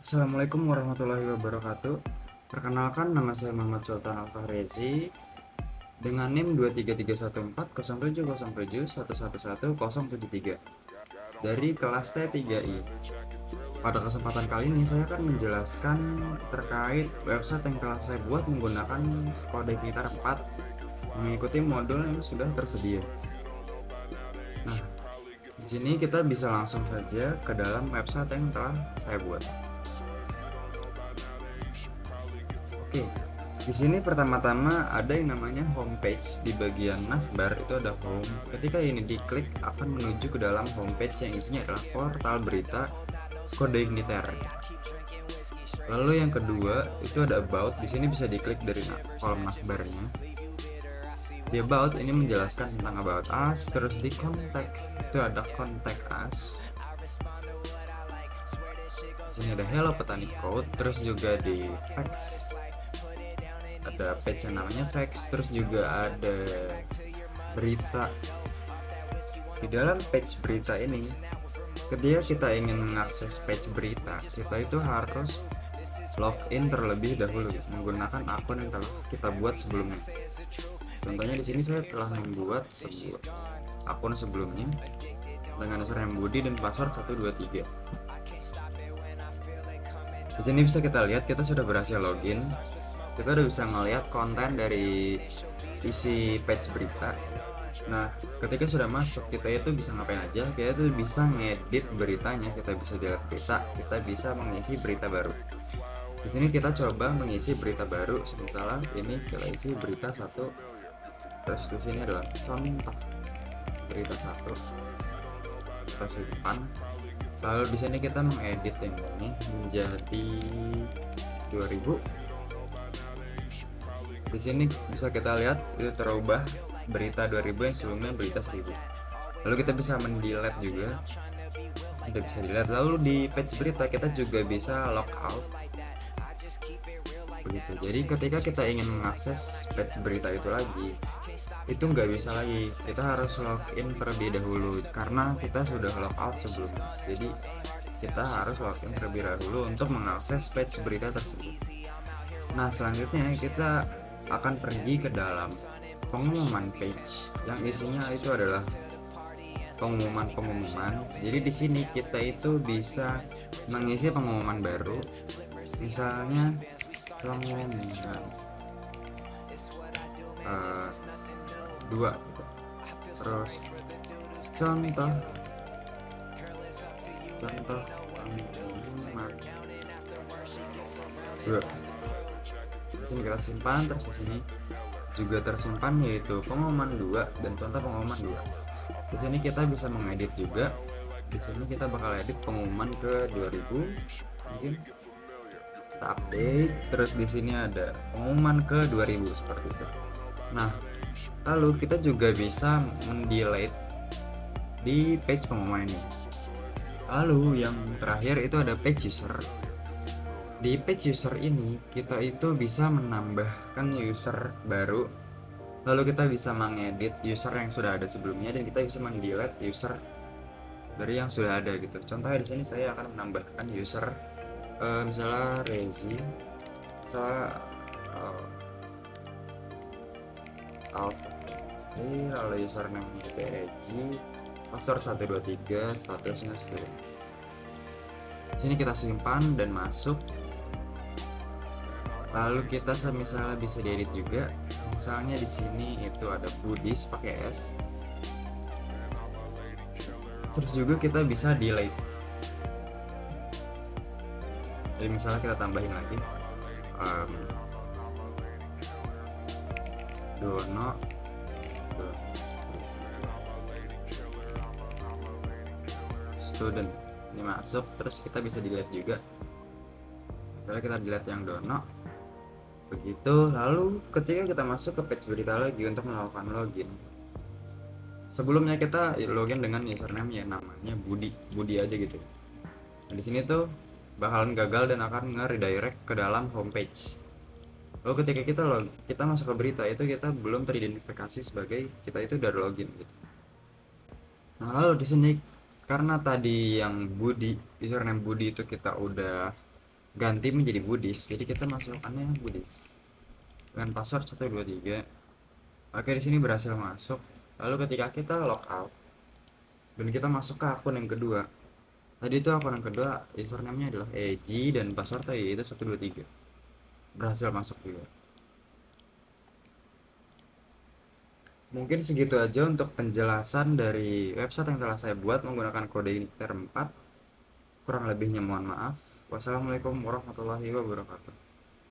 Assalamualaikum warahmatullahi wabarakatuh. Perkenalkan, nama saya Muhammad Sultan Al-Fahrezi dengan NIM 233140707111073 dari kelas T3I. Pada kesempatan kali ini saya akan menjelaskan terkait website yang telah saya buat menggunakan kode gitar 4 mengikuti modul yang sudah tersedia. Nah, di sini kita bisa langsung saja ke dalam website yang telah saya buat. Oke, di sini pertama-tama ada yang namanya homepage. Di bagian navbar itu ada home. Ketika ini diklik akan menuju ke dalam homepage yang isinya adalah portal berita kode igniter. Lalu yang kedua itu ada about. Di sini bisa diklik dari kolom navbarnya. Di about ini menjelaskan tentang about us. Terus di contact itu ada contact us. Di sini ada hello petani code. Terus juga di text ada page yang namanya fax, terus juga ada berita. Di dalam page berita ini, ketika kita ingin mengakses page berita, kita itu harus login terlebih dahulu menggunakan akun yang telah kita buat sebelumnya. Contohnya di sini saya telah membuat sebuah akun sebelumnya dengan username Budi dan password 123. Di sini bisa kita lihat kita sudah berhasil login. Kita udah bisa ngelihat konten dari isi page berita. Nah, ketika sudah masuk, kita itu bisa ngapain aja? Kita itu bisa ngedit beritanya, kita bisa delete berita, kita bisa mengisi berita baru. Di sini kita coba mengisi berita baru, misalnya ini kita isi berita satu. Terus di sini adalah contoh berita satu. Kita simpan. Lalu di sini kita mengedit yang ini menjadi 2000. Di sini bisa kita lihat itu terubah berita 2000 yang sebelumnya berita 1000. Lalu kita bisa mendelete juga. Udah bisa dilihat. Lalu di page berita kita juga bisa logout. Begitu. Jadi ketika kita ingin mengakses page berita itu lagi, itu nggak bisa lagi. Kita harus login terlebih dahulu karena kita sudah logout sebelumnya. Jadi kita harus login terlebih dahulu untuk mengakses page berita tersebut. Nah, selanjutnya kita akan pergi ke dalam pengumuman page yang isinya itu adalah pengumuman. Jadi di sini kita itu bisa mengisi pengumuman baru. Misalnya pengumuman dua gitu. Terus contoh pengumuman dua. Di sini kita simpan, terus di sini juga tersimpan yaitu pengumuman 2 dan contoh pengumuman 2. Di sini kita bisa mengedit juga. Di sini kita bakal edit pengumuman ke 2000 mungkin. Kita update, terus di sini ada pengumuman ke 2000 seperti itu. Nah, lalu kita juga bisa mendelete di page pengumuman ini. Lalu yang terakhir itu ada page user. Di page user ini kita itu bisa menambahkan user baru, lalu kita bisa mengedit user yang sudah ada sebelumnya dan kita bisa mendelete user dari yang sudah ada gitu. Contohnya di sini saya akan menambahkan user misalnya Rezi, misalnya Alpha, lalu username Rezi, password 123, statusnya student. Di sini kita simpan dan masuk. Lalu kita misalnya bisa diedit juga. Misalnya di sini itu ada Budis pakai S. Terus juga kita bisa delete. Jadi misalnya kita tambahin lagi Dono student. Ini masuk, terus kita bisa delete juga. Misalnya kita delete yang Dono. Begitu. Lalu ketika kita masuk ke page berita lagi untuk melakukan login, sebelumnya kita login dengan username yang namanya Budi aja gitu. Nah, di sini tuh bakalan gagal dan akan nge-redirect ke dalam homepage. Lalu ketika kita masuk ke berita itu kita belum teridentifikasi sebagai kita itu udah login gitu. Nah, lalu di sini karena tadi yang username Budi itu kita udah ganti menjadi Budis. Jadi kita masukkannya Budis dengan password 123. Oke, di sini berhasil masuk. Lalu ketika kita logout dan kita masuk ke akun yang kedua, tadi itu akun yang kedua username-nya adalah EG dan passwordnya yaitu 123. Berhasil masuk juga. Mungkin segitu aja untuk penjelasan dari website yang telah saya buat menggunakan kode Uniter 4. Kurang lebihnya mohon maaf. Wassalamualaikum warahmatullahi wabarakatuh.